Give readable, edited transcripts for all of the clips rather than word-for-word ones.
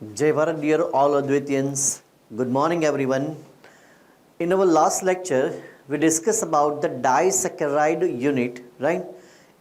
Jai Bharat, dear all Advaitians. Good morning, everyone. In our last lecture, we discussed about the disaccharide unit, right?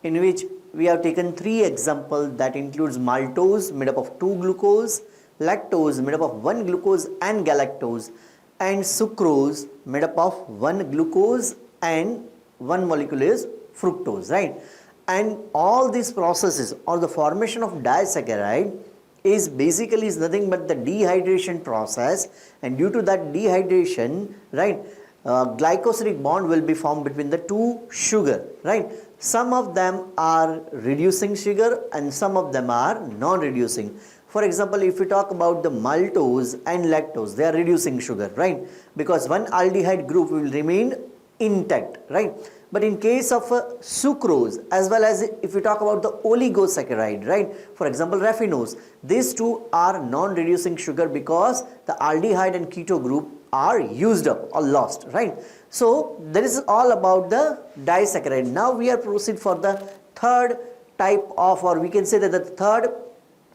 In which we have taken three examples that includes maltose made up of 2 glucose, lactose made up of 1 glucose and galactose, and sucrose made up of 1 glucose and 1 molecule is fructose, right? And all these processes or the formation of disaccharide is basically is nothing but the dehydration process, and due to that dehydration, right, glycosidic bond will be formed between the two sugar, right? Some of them are reducing sugar and some of them are non-reducing. For example, if we talk about the maltose and lactose, they are reducing sugar, right? Because one aldehyde group will remain intact, right? But in case of sucrose, as well as if we talk about the oligosaccharide, right? For example, raffinose, these two are non-reducing sugar because the aldehyde and keto group are used up or lost, right? So that is all about the disaccharide. Now we are proceed for the third type of, or we can say that the third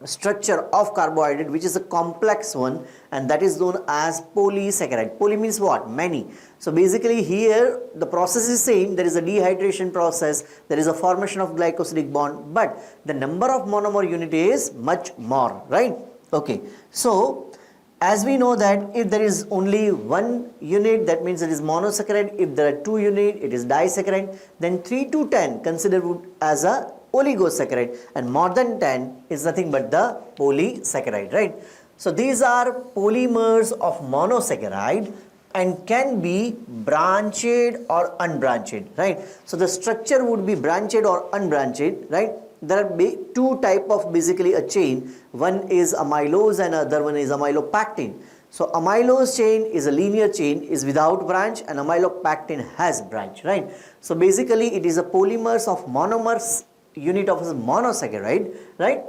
structure of carbohydrate, which is a complex one, and that is known as polysaccharide. Poly means what? Many. So basically here the process is same. There is a dehydration process, there is a formation of glycosidic bond, but the number of monomer unit is much more, right? Okay, so as we know that if there is only one unit, that means it is monosaccharide. If there are 2 units, it is disaccharide. Then 3 to 10 considered as a oligosaccharide, and more than 10 is nothing but the polysaccharide, right? So these are polymers of monosaccharide and can be branched or unbranched, right? So the structure would be branched or unbranched, right? There are two type of basically a chain. One is amylose and other one is amylopectin. So amylose chain is a linear chain, is without branch, and amylopectin has branch, right? So basically it is a polymers of monomers unit of a monosaccharide, right,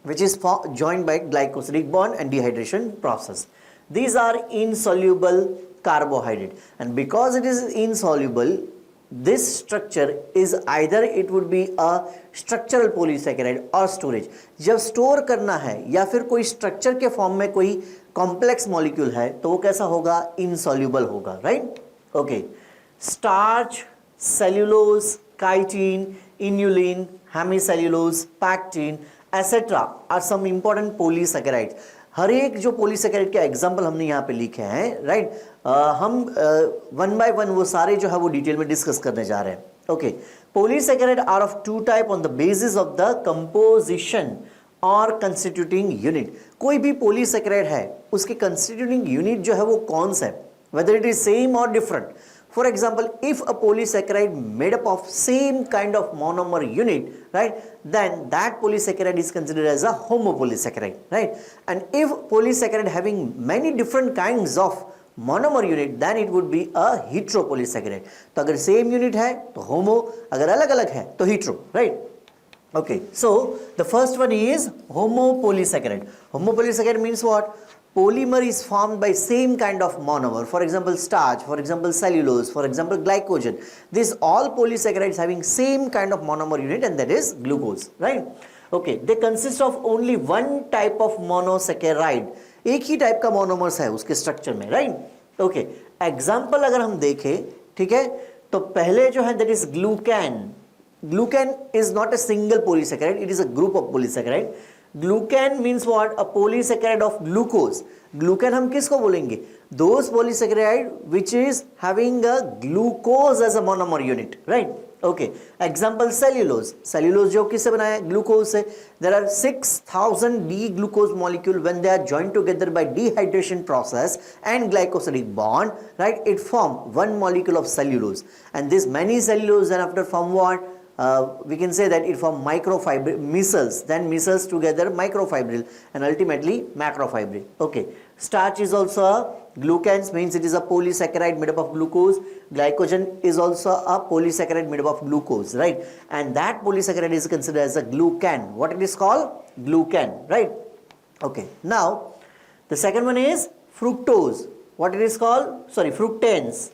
which is joined by glycosidic bond and dehydration process. These are insoluble carbohydrate, and because it is insoluble, this structure is either it would be a structural polysaccharide or storage. जब store करना है या फिर कोई structure के form में कोई complex molecule है तो वो कैसा होगा? इनसॉल्युबल होगा, right? Okay, starch, cellulose, chitin, inulin, hemicellulose, pectin etcetera are some important polysaccharides. हर एक जो पॉलीसैकेराइड के एग्जांपल हमने यहाँ पे लिखे हैं, राइट? हम वन बाय वन वो सारे जो है वो डिटेल में डिस्कस करने जा रहे हैं. Okay, polysaccharide are of 2 type on the basis of the composition और कंस्टिट्यूटिंग यूनिट. कोई भी पॉलीसैकेराइड है उसके कंस्टिट्यूटिंग यूनिट जो है वो कौन सा है, whether it is same or different. For example, if a polysaccharide made up of same kind of monomer unit, right, then that polysaccharide is considered as a homopolysaccharide, right? And if polysaccharide having many different kinds of monomer unit, then it would be a heteropolysaccharide. तो अगर same unit है तो homo, अगर अलग अलग है तो hetero, right? Okay, so the first one is homopolysaccharide. Homopolysaccharide means what? Polymer is formed by same kind of monomer. For example, starch, for example, cellulose, for example, glycogen. These all polysaccharides having same kind of monomer unit, and that is glucose, right? Okay, they consist of only one type of monosaccharide. एक ही type का monomers है उसके structure में, right? Okay, example अगर हम देखें, ठीक है, तो पहले जो है that is glucan. Glucan is not a single polysaccharide, it is a group of polysaccharide. Glucan means what? A polysaccharide of glucose. Glucan हम किसको बोलेंगे? Those polysaccharide which is having a glucose as a monomer unit, right? Okay. Example, cellulose. Cellulose जो किससे बनाया है? Glucose से. There are 6000 D-glucose molecule when they are joined together by dehydration process and glycosidic bond, right? It form one molecule of cellulose, and this many cellulose then after form what? We can say that it form microfibril micelles, then micelles together microfibril, and ultimately macrofibril. Okay, starch is also a glucans, means it is a polysaccharide made up of glucose. Glycogen is also a polysaccharide made up of glucose, right? And that polysaccharide is considered as a glucan. What it is called? Glucan, right? Okay, now the second one is fructose. What it is called? Sorry, fructans.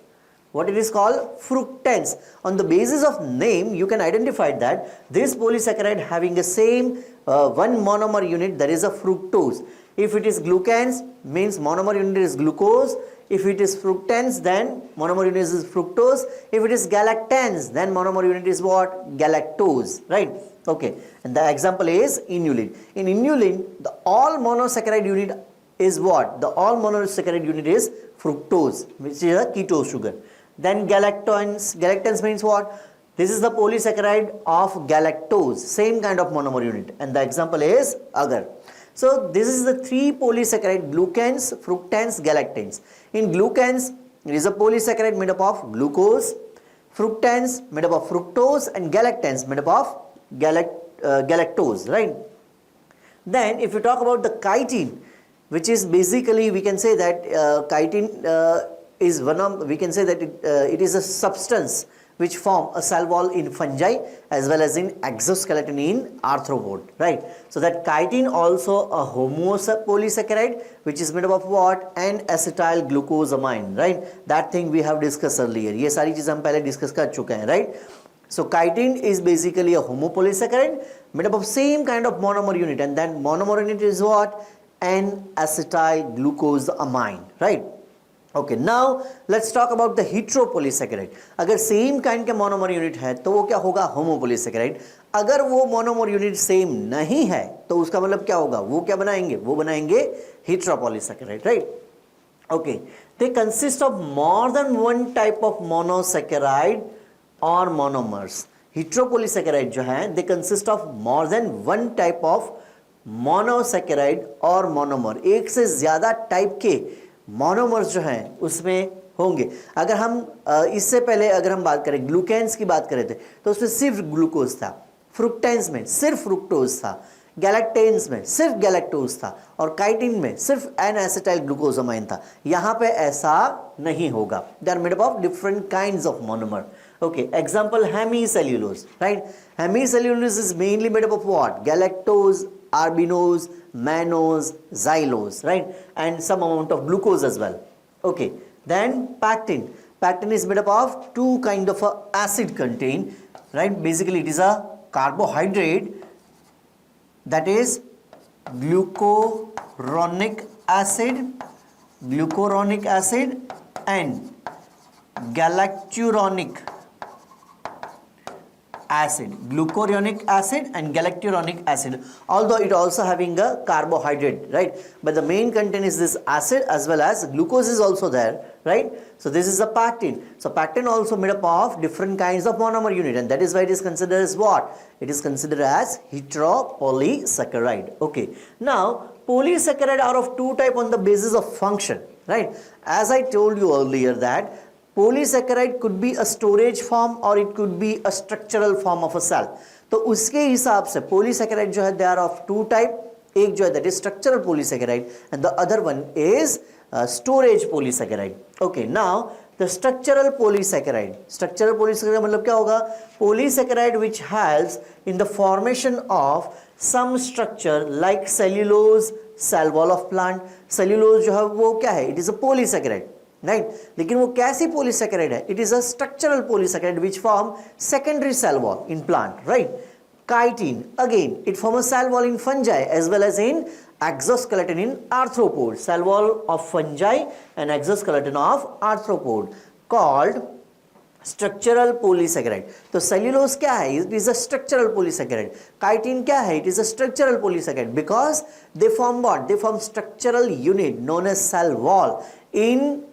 What it is called? Fructans. On the basis of name, you can identify that this polysaccharide having the same one monomer unit, that is a fructose. If it is glucans, means monomer unit is glucose. If it is fructans, then monomer unit is fructose. If it is galactans, then monomer unit is what? Galactose, right? Okay, and the example is inulin. In inulin, the all monosaccharide unit is what? The all monosaccharide unit is fructose, which is a ketose sugar. Then galactans means what? This is the polysaccharide of galactose, same kind of monomer unit, and the example is agar. So this is the three polysaccharide: glucans, fructans, galactans. In glucans, it is a polysaccharide made up of glucose, fructans made up of fructose, and galactans made up of galactose, right? Then if you talk about the chitin, which is basically, we can say that chitin is one of, we can say that it is a substance which form a cell wall in fungi as well as in exoskeleton in arthropod, right? So that chitin also a homopolysaccharide which is made up of what? N-acetyl glucosamine, right? That thing we have discussed earlier. ये सारी चीज़ हम पहले discuss कर चुके हैं, right? So chitin is basically a homopolysaccharide made up of same kind of monomer unit, and then monomer unit is what? N-acetyl glucosamine, right? Okay, now let's talk about the heteropolysaccharide. अगर same kind के monomer unit है तो वो क्या होगा? Homopolysaccharide. अगर वो monomer unit same नहीं है तो उसका मतलब क्या होगा? वो क्या बनाएंगे? वो बनाएंगे heteropolysaccharide, right? Okay, they consist of more than one type of monosaccharide or monomers. Heteropolysaccharide जो है, they consist of more than one type of monosaccharide or monomer. एक से ज़्यादा टाइप के मोनोमर्स जो हैं उसमें होंगे. अगर हम इससे पहले अगर हम बात करें ग्लूकेन्स की बात कर रहे थे तो उसमें सिर्फ ग्लूकोज था, फ्रुक्टेंस में सिर्फ फ्रुक्टोज था, गैलेक्टेन्स में सिर्फ गैलेक्टोज था और काइटिन में सिर्फ एन एसिटाइल ग्लूकोसामाइन था. यहाँ पे ऐसा नहीं होगा. They are made up of different kinds of monomer. Okay, example hemicellulose, right? Hemicellulose is mainly made up of what? Galactose, arbinose, mannose, xylose, right? And some amount of glucose as well. Okay, then pectin. Pectin is made up of two kind of acid contained, right? Basically it is a carbohydrate, that is glucuronic acid and galacturonic acid, glucuronic acid and galacturonic acid, although it also having a carbohydrate, right? But the main content is this acid as well as glucose is also there, right? So this is a pectin. So pectin also made up of different kinds of monomer unit, and that is why it is considered as what? It is considered as heteropolysaccharide. Okay, now polysaccharide are of two type on the basis of function, right? As I told you earlier that polysaccharide could be a storage form or it could be a structural form of a cell. तो उसके हिसाब से polysaccharide जो है they are of two type. एक जो है that is structural polysaccharide and the other one is storage polysaccharide. Okay, now the structural polysaccharide मतलब क्या होगा? Polysaccharide which helps in the formation of some structure like cellulose, cell wall of plant. Cellulose जो है वो क्या है? It is a polysaccharide. Right? लेकिन वो कैसी polysaccharide है? It is a structural polysaccharide which form secondary cell wall in plant, right? Chitin, again, it forms a cell wall in fungi as well as in exoskeleton in arthropod. Cell wall of fungi and exoskeleton of arthropod called structural polysaccharide. तो cellulose क्या है? It is a structural polysaccharide. Chitin क्या है? It is a structural polysaccharide because they form what? They form structural unit known as cell wall in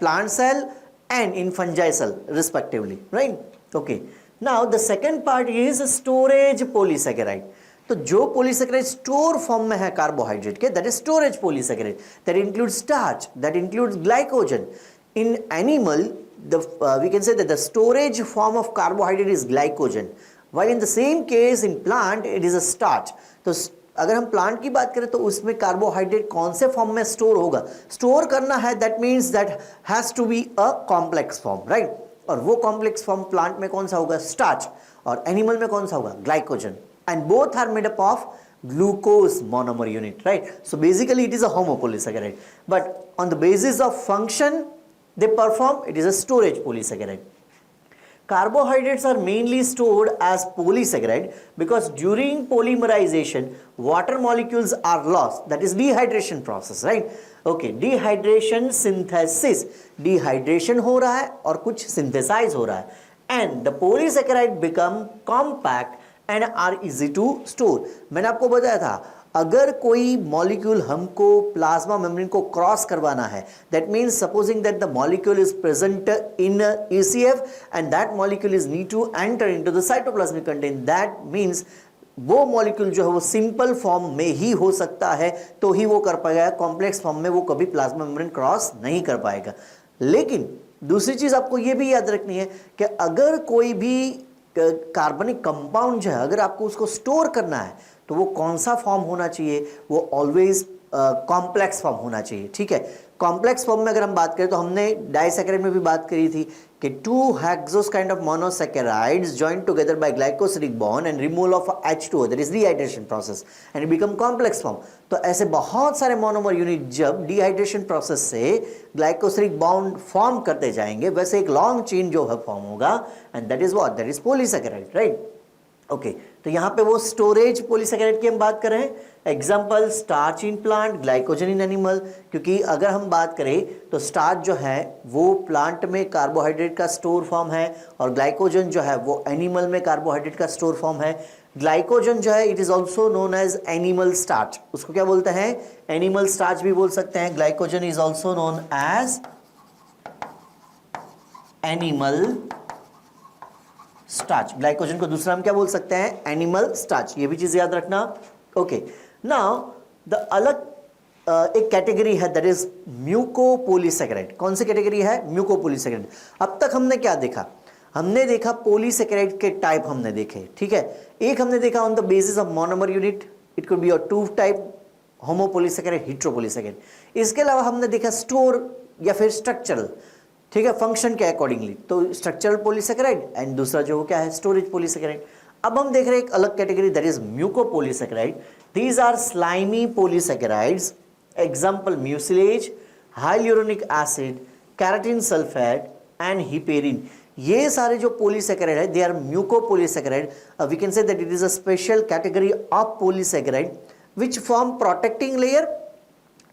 plant cell and in fungi cell respectively, right? Okay, now the second part is storage polysaccharide. तो जो polysaccharide store form में है carbohydrate के, that is storage polysaccharide. That includes starch, that includes glycogen. In animal, we can say that the storage form of carbohydrate is glycogen, while in the same case in plant it is a starch. तो अगर हम plant की बात करें तो उसमें carbohydrate कौन से फॉर्म में स्टोर होगा? स्टोर करना है, that means that has to be a complex form, right? और वो कॉम्प्लेक्स फॉर्म प्लांट में कौन सा होगा? स्टार्च. और एनिमल में कौन सा होगा? Glycogen. And both are made up of glucose monomer unit, right? So basically it is a homopolysaccharide, but on the basis of function they perform, it is a storage polysaccharide. Carbohydrates are mainly stored as polysaccharide because during polymerization, water molecules are lost. That is dehydration process, right? Okay, dehydration synthesis. Dehydration हो रहा है और कुछ synthesize हो रहा है. And the polysaccharide become compact and are easy to store. मैंने आपको बताया था अगर कोई मॉलिक्यूल हमको प्लाज्मा मेम्ब्रेन को क्रॉस करवाना है, that means supposing that the molecule is present in ECF and that molecule is need to enter into the cytoplasmic content, that means वो मॉलिक्यूल जो है वो सिंपल फॉर्म में ही हो सकता है तो ही वो कर पाएगा, कॉम्प्लेक्स फॉर्म में वो कभी प्लाज्मा मेम्ब्रेन क्रॉस नहीं कर पाएगा. लेकिन दूसरी चीज आपको ये भी याद रखनी है कि अगर कोई भी कार्बनिक कंपाउंड जो है अगर आपको उसको स्टोर करना है तो वो कौन सा फॉर्म होना चाहिए, वो ऑलवेज कॉम्प्लेक्स फॉर्म होना चाहिए. ठीक है, कॉम्प्लेक्स फॉर्म में अगर हम बात करें तो हमने डाइसैकेराइड में भी बात करी थी कि 2 hexose kind of monosaccharides joint together by glycosidic bond and removal of H2O, that is dehydration process and it become complex form. तो ऐसे बहुत सारे मोनोमर यूनिट जब डिहाइड्रेशन प्रोसेस से ग्लाइकोसिलिक बॉन्ड फॉर्म करते जाएंगे वैसे एक लॉन्ग चेन जो है फॉर्म होगा and that is what, that is polysaccharide, right. Okay, तो यहाँ पे वो स्टोरेज पॉलीसैकेराइड की हम बात कर रहे हैं. Example starch in plant, glycogen in animal. क्योंकि अगर हम बात करें तो स्टार्च जो है वो प्लांट में कार्बोहाइड्रेट का स्टोर फॉर्म है और ग्लाइकोजन जो है वो एनिमल में कार्बोहाइड्रेट का स्टोर फॉर्म है. ग्लाइकोजन जो है it is also known as animal starch. उसको क्या बोलते हैं, एनिमल स्टार्च भी बोल सकते हैं. Glycogen is also known as animal starch. Glycogen को दूसरा हम क्या बोल सकते हैं, एनिमल स्टार्च. ये भी चीज याद रखना. ओके, नाउ द अलग एक कैटेगरी है दैट इज म्यूकोपोलीसैकेराइड. कौन सी कैटेगरी है, म्यूकोपोलीसैकेराइड. अब तक हमने क्या देखा, हमने देखा पॉलीसैकेराइड के टाइप हमने देखे. ठीक है, एक हमने देखा on the basis of monomer unit, it could be of 2 type, homopolysaccharide, heteropolysaccharide. इसके अलावा हमने देखा स्टोर या फिर स्ट्रक्चरल. ठीक है, फंक्शन के अकॉर्डिंगली, तो स्ट्रक्चरल पॉलीसैकेराइड एंड दूसरा जो क्या है स्टोरेज पॉलीसैकेराइड. अब हम देख रहे हैं एक अलग category that is mucopolysaccharide. These are slimy polysaccharides. Example mucilage, hyaluronic acid, keratan sulfate and heparin. ये सारे जो पॉलीसैकेराइड है they are mucopolysaccharide. We can say that it is a special category of polysaccharide which form protecting layer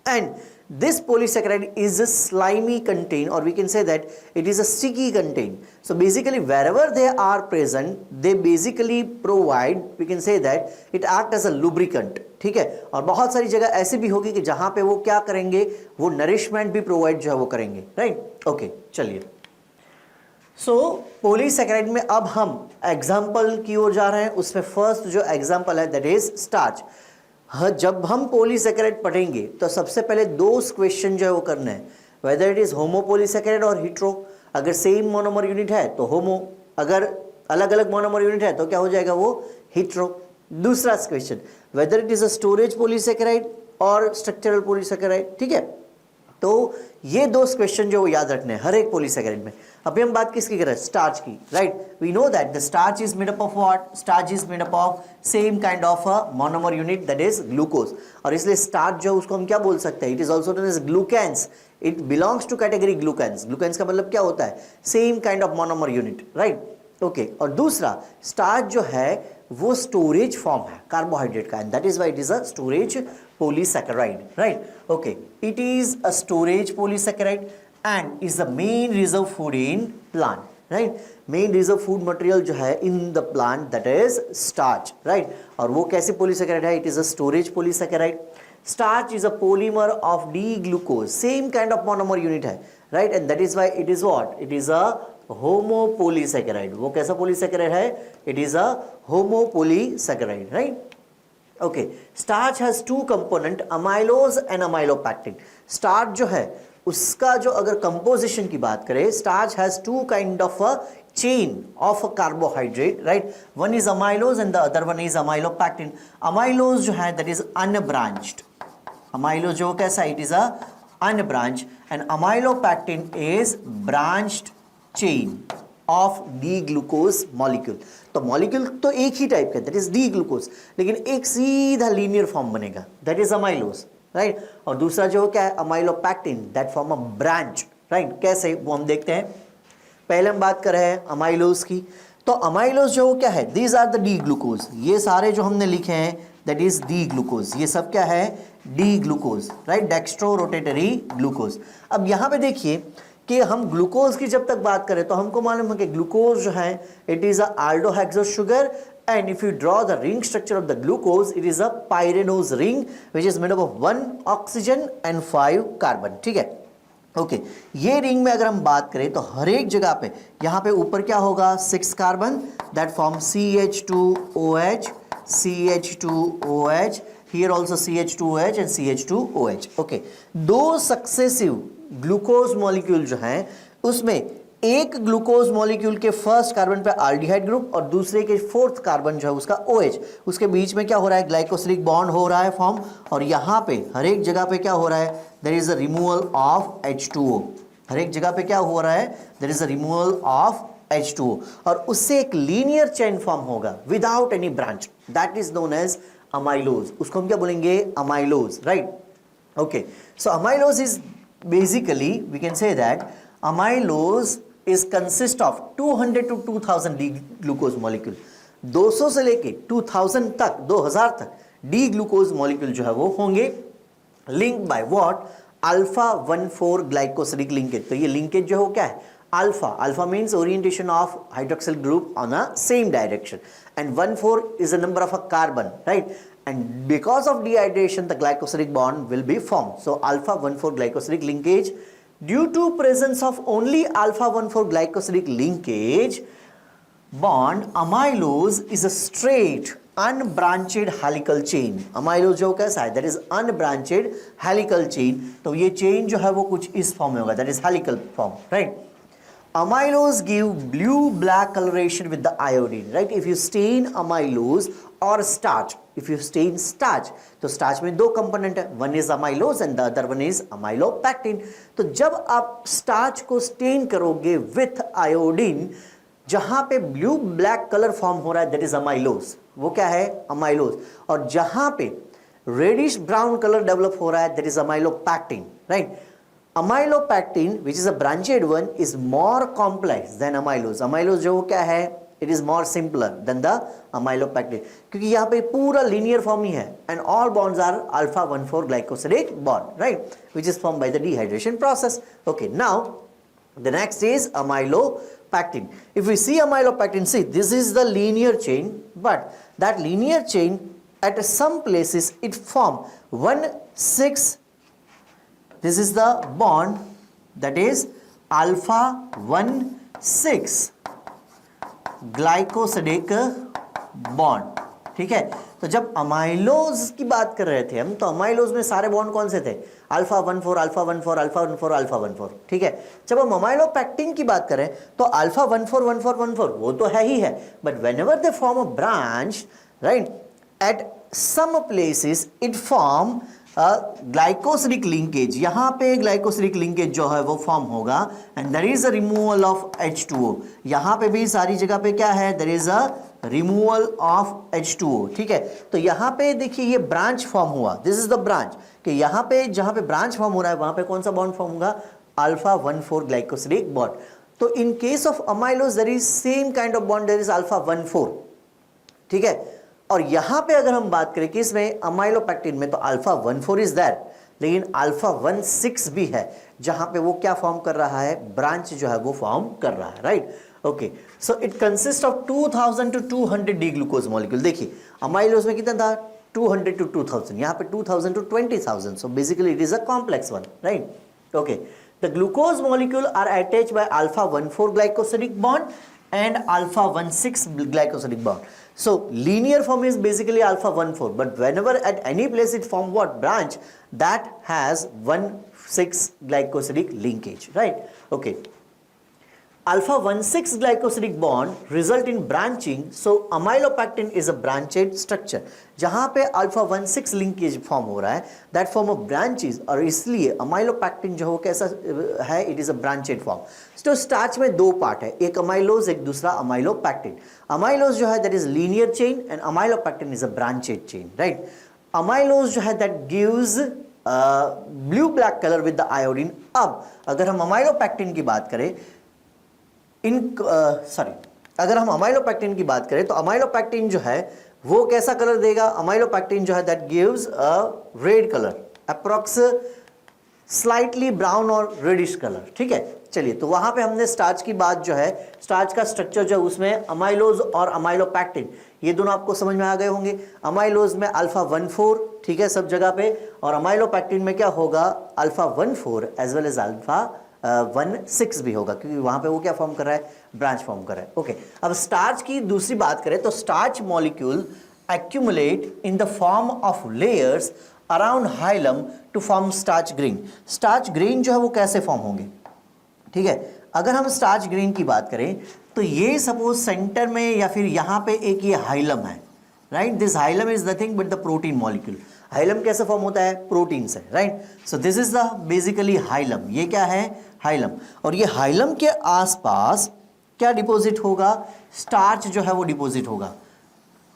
and this polysaccharide is a slimy contain, or we can say that it is a sticky contain. So basically wherever they are present they basically provide, we can say that it act as a lubricant. ठीक है, और बहुत सारी जगह ऐसी भी होगी कि जहां पे वो क्या करेंगे, वो नरिशमेंट भी प्रोवाइड जो है वो करेंगे, राइट. ओके, चलिए. सो पॉलीसैकेराइड में अब हम एग्जाम्पल की ओर जा रहे हैं. उसमें फर्स्ट जो एग्जाम्पल है दैट इज स्टार्च. हाँ, जब हम पॉलीसैकेराइड पढ़ेंगे तो सबसे पहले 2 क्वेश्चन जो है वो करना है, वेदर इट इज होमोपोलीसैकेराइड और हेटेरो. अगर सेम मोनोमर यूनिट है तो होमो, अगर अलग अलग मोनोमर यूनिट है तो क्या हो जाएगा वो हेटेरो. दूसरा question, whether it is a storage polysaccharide और स्ट्रक्चरल पॉलीसैकेराइड. ठीक है, तो ये 2 क्वेश्चन जो वो याद रखने हैं हर एक पॉलीसैकेराइड में. अभी हम बात किसकी कर रहे हैं, स्टार्च की, right. We know that the starch is made up of what, starch is made up of same kind of a monomer unit that is glucose. और इसलिए स्टार्च जो उसको हम क्या बोल सकते हैं, it is also known as glucans. It belongs to category glucans. Glucans का मतलब क्या होता है, same kind of monomer unit, right. Okay, और दूसरा स्टार्च जो है वो स्टोरेज फॉर्म है कार्बोहाइड्रेट का and that is why it is a storage polysaccharide, right. Okay, it is a storage polysaccharide and is the main reserve food in plant, right. main reserve food material जो है in the plant that is starch, right. और वो कैसे polysaccharide है, it is a storage polysaccharide. Starch is a polymer of D-glucose, same kind of monomer unit है, right. and that is why it is what, it is a homopolysaccharide. वो कैसा polysaccharide है, it is a homopolysaccharide, right. Okay, starch has 2 component, amylose and amylopectin. Starch जो है उसका जो अगर composition की बात करें, starch has 2 kind of a chain of a carbohydrate, right. One is amylose and the other one is amylopectin. Amylose जो है that is unbranched. Amylose जो कैसा, it is a unbranched and amylopectin is branched chain of D glucose molecule. तो molecule तो एक ही type का that is D glucose, लेकिन एक सीधा लीनियर फॉर्म बनेगा दैट इज अमाइलोज, राइट. और दूसरा जो क्या है amylopectin, that form a branch, right. कैसे वो हम देखते हैं। पहले हम बात कर रहे हैं अमाइलोज की। तो अमाइलोज जो क्या है, these are the D glucose, ये सारे जो हमने लिखे हैं दैट इज डी ग्लूकोज, ये सब क्या है, D glucose, right, dextrorotatory glucose. अब यहाँ पे देखिए कि हम ग्लूकोज की जब तक बात करें तो हमको मालूम है कि ग्लूकोज जो है it is a aldehexose sugar, and if you draw the ring structure of the glucose it is a pyranose ring which is made up of 1 oxygen and 5 carbon। ठीक है, ओके ये रिंग में अगर हम बात करें तो हर एक जगह पे यहाँ पे ऊपर क्या होगा, 6 carbon that form CH2OH, CH2OH, here also CH2OH and CH2OH। Okay, दो सक्सेसिव ग्लूकोज मॉलिक्यूल जो हैं उसमें एक ग्लूकोज मॉलिक्यूल के फर्स्ट कार्बन पे एल्डिहाइड ग्रुप और दूसरे के फोर्थ कार्बन जो है उसका OH, उसके बीच में क्या हो रहा है, ग्लाइकोसिलिक बॉन्ड हो रहा है फॉर्म, और यहाँ पे हर एक जगह पे क्या हो रहा है, there is a removal of H2O। हर एक जगह पे क्या हो रहा है, there is a removal of H2O, और उससे एक लीनियर चेन फॉर्म होगा without any branch, that is known as amylose. उसको हम क्या बोलेंगे, amylose, right. Okay, so amylose is basically we can say that amylose is consist of 200 to 2000 D glucose molecule. 200 से लेके 2000 तक, 2000 तक डी ग्लूकोज मॉलिक्यूल जो है वो होंगे link by what, alpha 1,4 glycosidic linkage. तो ये लिंकेज जो है वो क्या है, alpha, alpha means orientation of hydroxyl group on a same direction, and 1,4 is a number of a carbon, right? And because of dehydration the glycosidic bond will be formed. So alpha 1,4 glycosidic linkage, due to presence of only alpha 1,4 glycosidic linkage bond, amylose is a straight unbranched helical chain। amylose जो कैसा है, that is unbranched helical chain। तो ये chain जो है वो कुछ इस फॉर्म में होगा, that is helical form, right? Amylose give blue black coloration with the iodine, right? If you stain amylose or starch, if you stain starch, तो starch में दो कंपोनेंट है, one is amylose and the other one is amylopectin। तो जब आप starch को stain करोगे with iodine, जहां पे ब्लू ब्लैक कलर फॉर्म हो रहा है दैट इज अमाइलोज, वो क्या है, अमाइलोज, और जहां पे रेडिश ब्राउन कलर डेवलप हो रहा है that is amylopectin, right. Amylopectin, which is a branched one, is more complex than amylose। amylose जो क्या है, it is more simpler than the amylopectin, क्योंकि यहाँ पे पूरा linear form ही है, and all bonds are alpha 1,4 glycosidic bond, right, which is formed by the dehydration process। Okay, now the next is amylopectin। If we see amylopectin, see this is the linear chain, but that linear chain at some places it form 1,6, this is the bond that is alpha 1,6 glycosidic bond. ठीक है, तो जब amylose की बात कर रहे थे हम, तो अमाइलोज में सारे बॉन्ड कौन से थे, अल्फा 1,4 अल्फा 1,4 अल्फा 1,4 अल्फा 1,4। ठीक है, जब हम अमाइलोपैक्टिन की बात करें तो अल्फा 1,4 1,4 1,4 वो तो है ही है, but whenever they form a branch, right, at some places it form glycosidic linkage. यहाँ पे ग्लाइकोसिडिक लिंकेज जो है वो फॉर्म होगा, and there is a removal of H2O। यहाँ पे भी सारी जगह पे क्या है, there is a removal of H2O। ठीक है, तो यहाँ पे देखिए ये ब्रांच फॉर्म हुआ, दिस इज द ब्रांच, कि यहाँ पे जहाँ पे ब्रांच फॉर्म हो रहा है वहाँ पे कौन सा बॉन्ड फॉर्म होगा, अल्फा 1,4 ग्लाइकोसिडिक बॉन्ड। तो in case of amylose there is same kind of bond, there is alpha 1,4। ठीक है, और यहां पे अगर हम बात करें कि इसमें अमाइलोपैक्टिन में तो अल्फा 1,4 इज दैट, लेकिन अल्फा 1,6 भी है जहां पे वो क्या फॉर्म कर रहा है, ब्रांच जो है वो फॉर्म कर रहा है, right. Okay, so it consist of 2000 to 200 D glucose molecule. देखिए अमाइलोज में कितना था, 200 टू 2000, यहाँ पे 2000 to 20,000, so basically it is a complex one, right. Okay, the glucose molecule are attached by alpha 1,4 glycosidic bond and alpha 1,6 glycosidic bond. So linear form is basically alpha 1,4, but whenever at any place it form what branch that has 1,6 glycosidic linkage, right? Okay, alpha 1,6 glycosidic bond result in branching, so amylopectin is a branched structure। जहाँ पे alpha 1,6 linkage form हो रहा है that form of branches, और इसलिए amylopectin जो हो कैसा है, it is a branched form। तो स्टार्च में दो पार्ट है, एक अमाइलोज एक दूसरा अमाइलोपैक्टिन। अमाइलोज जो है that is linear chain and amylopectin is a branched chain, right? Amylose जो है that gives blue black colour with the iodine. अब अगर हम अमाइलोपेक्टिन की बात करें, अगर हम अमाइलोपेक्टिन की बात करें तो अमाइलोपेक्टिन जो है वो कैसा कलर देगा? अमाइलोपेक्टिन जो है that gives a red colour, approx slightly brown और रेडिश कलर। ठीक है, चलिए, तो वहां पे हमने स्टार्च की बात जो है, स्टार्च का स्ट्रक्चर जो है उसमें अमाइलोज और अमाइलोपेक्टिन ये दोनों आपको समझ में आ गए होंगे। अमाइलोज में अल्फा 1,4, ठीक है, सब जगह पे, और अमाइलोपेक्टिन में क्या होगा? Alpha 1,4 as well as alpha 1,6 भी होगा, क्योंकि वहां पे वो क्या फॉर्म कर रहा है? ब्रांच फॉर्म कर रहा है। ओके, अब स्टार्च की दूसरी बात करें तो starch molecule accumulate in the form of layers around hilum to form starch grain. Starch grain जो है वो कैसे फॉर्म होंगे? ठीक है, अगर हम स्टार्च ग्रेन की बात करें तो ये सपोज सेंटर में या फिर यहाँ पे एक ये हाइलम है, right? This hilum is nothing but the protein molecule. Hilum कैसे फॉर्म होता है? प्रोटीन से, right? So this is the basically hilum. ये क्या है? हाइलम। और ये हाइलम के आसपास क्या डिपॉजिट होगा? स्टार्च जो है वो डिपॉजिट होगा।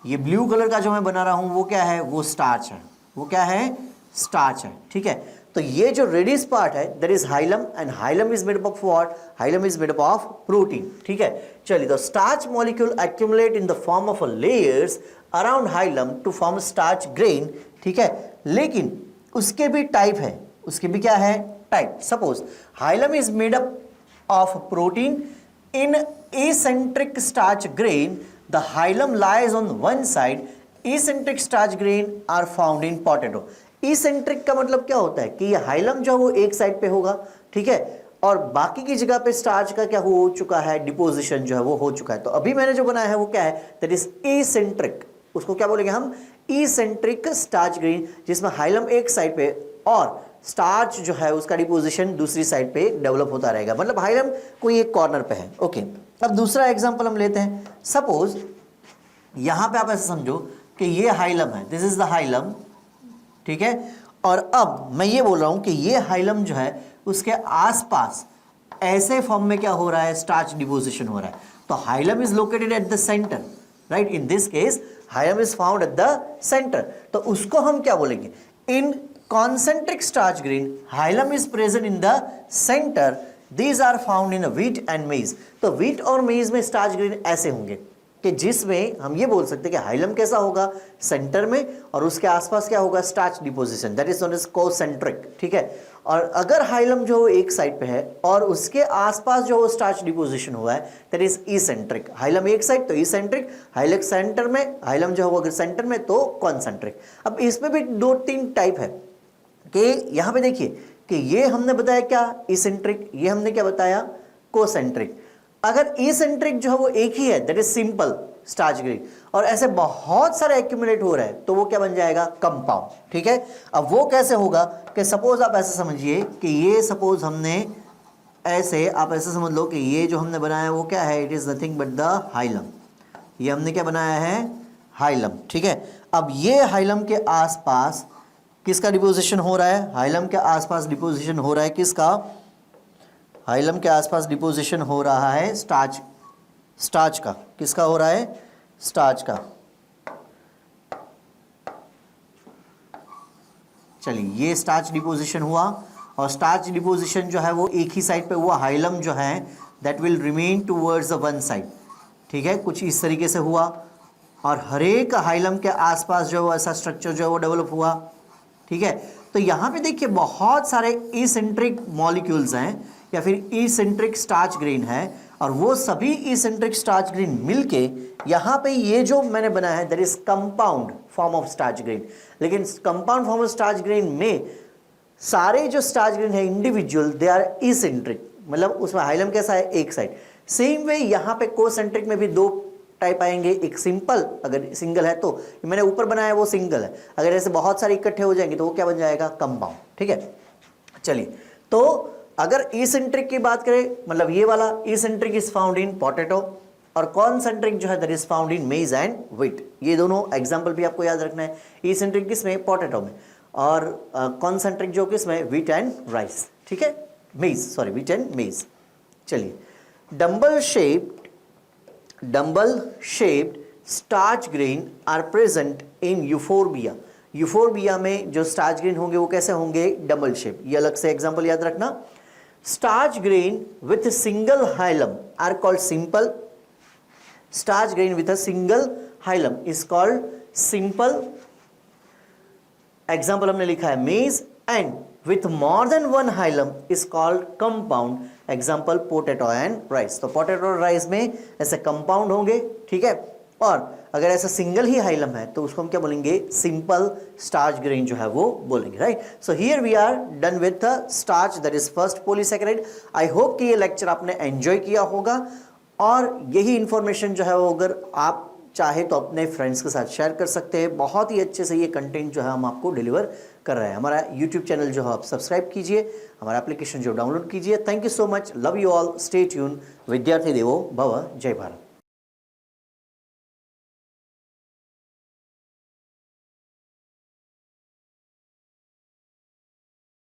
ये ब्लू कलर का जो मैं बना रहा हूं वो क्या है? वो स्टार्च है। वो क्या है? स्टार्च है। ठीक है, तो ये जो रेडिश पार्ट है that is hilum, and hilum is made up of what? Hilum is made up of protein. ठीक है, चलिए, तो starch molecule accumulate in the form of layers around hilum to form starch grain. ठीक है, लेकिन उसके भी टाइप है, उसके भी क्या है? Type. Suppose hilum is made up of protein in eccentric starch grain, the hilum lies on one side. Eccentric starch grain are found in potato. Eccentric का मतलब क्या होता है? कि ये हाइलम जो है वो एक साइड पे होगा, ठीक है, और बाकी की जगह पे स्टार्च का क्या हो चुका है? डिपोजिशन जो है वो हो चुका है। तो अभी मैंने जो बनाया है वो क्या है? That is eccentric. उसको क्या बोलेंगे हम? एसेंट्रिक स्टार्च ग्रेन, जिसमें हाइलम एक साइड पे और स्टार्च जो है उसका डिपोजिशन दूसरी साइड पे डेवलप होता रहेगा, मतलब हाइलम कोई एक कॉर्नर पे है। ओके, अब दूसरा एग्जांपल हम लेते हैं। सपोज यहां पे आप ऐसे समझो कि ये हाइलम है, दिस इज द हाइलम, ठीक है, और अब मैं ये बोल रहा हूं कि ये हाइलम जो है उसके आसपास ऐसे फॉर्म में क्या हो रहा है? स्टार्च डिपोजिशन हो रहा है। तो hilum is located at the centre, right? In this case hilum is found at the centre, तो उसको हम क्या बोलेंगे? इन concentric starch grain, hilum is present in the center. These are found in wheat and maize. तो wheat और maize में starch grain ऐसे होंगे कि जिसमें हम ये बोल सकते हैं कि हाइलम कैसा होगा? सेंटर में, और उसके आसपास क्या होगा? Starch deposition, that is known as concentric. ठीक है, और अगर हाइलम जो एक साइड पे है और उसके आसपास जो स्टार्च डिपोजिशन हुआ है दैट इज इसेंट्रिक। हाइलम एक साइड तो इसेंट्रिक, हाइलम सेंटर में, हाइलम जो है अगर सेंटर में तो कॉन्सेंट्रिक। अब इसमें भी 2-3 टाइप है कि यहां पे देखिए कि ये हमने बताया क्या? इसेंट्रिक। ये हमने क्या बताया? कोसेंट्रिक। अगर इसेंट्रिक जो है वो एक ही है that is simple starch grain, और ऐसे बहुत सारे एक्यूमुलेट हो रहे हैं तो वो क्या बन जाएगा? कंपाउंड। ठीक है, अब वो कैसे होगा कि सपोज आप ऐसे समझिए कि ये सपोज हमने ऐसे, आप ऐसे समझ लो कि ये जो हमने बनाया वो क्या है? It is nothing but the hilum. ये हमने क्या बनाया है? हाइलम। ठीक है, अब ये हाइलम के आसपास किसका डिपोजिशन हो रहा है? हाइलम के आसपास डिपोजिशन हो रहा है किसका? हाइलम के आसपास डिपोजिशन हो रहा है स्टार्च, स्टार्च का। किसका हो रहा है? स्टार्च का। चलिए, ये स्टार्च डिपोजिशन हुआ, और स्टार्च डिपोजिशन जो है वो एक ही साइड पे हुआ। हाइलम जो है that will remain towards the one side. ठीक है, कुछ इस तरीके से हुआ, और हर एक हाइलम के आसपास जो ऐसा स्ट्रक्चर जो है वो डेवलप हुआ। ठीक है, तो यहां पे देखिए बहुत सारे इसेंट्रिक मॉलिक्यूल्स हैं या फिर इसेंट्रिक स्टार्च ग्रेन है, और वो सभी इसेंट्रिक स्टार्च ग्रेन मिलके यहां पे ये जो मैंने बनाया है that is compound form of starch grain. लेकिन compound form of starch grain में सारे जो स्टार्च ग्रेन है इंडिविजुअल दे आर इसेंट्रिक, मतलब उसमें हाइलम कैसा है? एक साइड। सेम वे यहां पे कोसेंट्रिक में भी 2 टाइप आएंगे, एक सिंपल, अगर सिंगल है तो मैंने ऊपर बनाया वो सिंगल है, अगर ऐसे बहुत सारे इकट्ठे हो जाएंगे तो वो क्या बन जाएगा? कंपाउंड। ठीक है, चलिए, तो अगर इसेंट्रिक की बात करें, मतलब ये वाला eccentric is found in potato, और कॉन्सेंट्रिक जो है दैट इज फाउंड इन मेज एंड व्हीट। ये दोनों एग्जांपल भी आपको याद रखना है। इसेंट्रिक किसमें? पोटैटो में, और कॉन्सेंट्रिक जो किसमें? Wheat and rice. ठीक है, मेज, सॉरी, व्हीट एंड मेज। चलिए, dumbbell shaped starch grain are present in euphorbia. Euphorbia में जो स्टार्च ग्रेन होंगे वो कैसे होंगे, डबल शेप। ये अलग से एग्जांपल याद रखना। Starch grain with single hilum are called simple. Starch grain with a single hilum is called simple. Example हमने लिखा है maize, and with more than one hilum is called compound. Example potato and rice. तो potato और rice में ऐसे compound होंगे, ठीक है, और अगर ऐसा सिंगल ही हाइलम है तो उसको हम क्या बोलेंगे, सिंपल स्टार्च ग्रेन जो है वो बोलेंगे, right. So here we are done with the starch, that is first polysaccharide. I hope कि ये लेक्चर आपने एंजॉय किया होगा, और यही इंफॉर्मेशन जो है वो अगर आप चाहे तो अपने फ्रेंड्स के साथ शेयर कर सकते हैं। बहुत ही अच्छे से ये कंटेंट जो है हम आपको डिलीवर कर रहे हैं। हमारा यूट्यूब चैनल जो है आप सब्सक्राइब कीजिए, हमारा एप्लीकेशन जो डाउनलोड कीजिए। Thank you so much, love you all, stay tune. विद्यार्थी देवो भव, जय भारत।